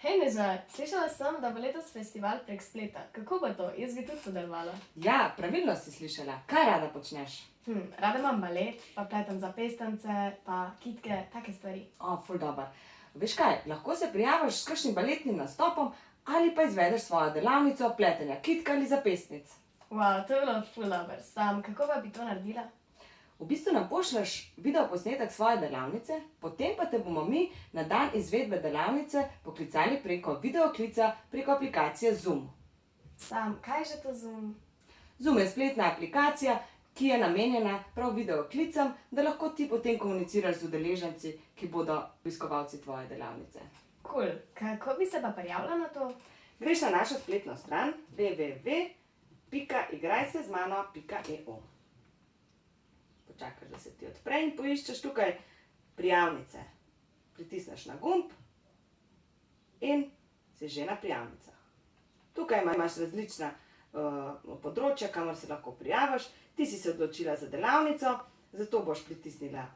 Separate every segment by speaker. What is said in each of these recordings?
Speaker 1: Hej, Neža, slišala sem, da bo letos festival prek spleta. Kako bo to? Jaz bi tudi sodelovala.
Speaker 2: Ja, pravilno si slišala. Kaj rada počneš?
Speaker 1: Rada imam balet, pa pletem zapestance, pa kitke, take stvari.
Speaker 2: O, ful dober. Veš kaj, lahko se prijaviš s kakšnim baletnim nastopom ali pa izvedeš svojo delavnico pletenja kitka ali zapestnic.
Speaker 1: Wow, to je bilo ful dobro. Sam, kako pa bi to naredila?
Speaker 2: V bistvu nam pošlješ video posnetek svoje delavnice, potem pa te bomo mi na dan izvedbe delavnice poklicali preko videoklica preko aplikacije Zoom.
Speaker 1: Sam, kaj je že to Zoom?
Speaker 2: Zoom je spletna aplikacija, ki je namenjena prav videoklicam, da lahko ti potem komuniciraš z udeleženci, ki bodo obiskovalci tvoje delavnice.
Speaker 1: Cool. Kako bi se pa prijavila na to?
Speaker 2: Greš na našo spletno stran www.igrajsezmano.eu. Počakaš, da se ti odpre in poiščeš tukaj prijavnice. Pritisneš na gumb in si že na prijavnicah. Tukaj imaš različna področja, kamor se lahko prijaviš. Ti si se odločila za delavnico, zato boš pritisnila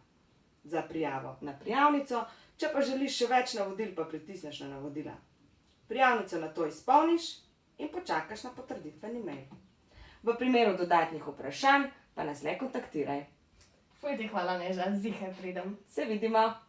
Speaker 2: za prijavo na prijavnico. Če pa želiš še več navodil, pa pritisneš na navodila. Prijavnico nato izpolniš in počakaš na potrditveni mail. V primeru dodatnih vprašanj pa nas le kontaktiraj.
Speaker 1: Ful ti hvala, Neža, ziher pridem.
Speaker 2: Se vidimo!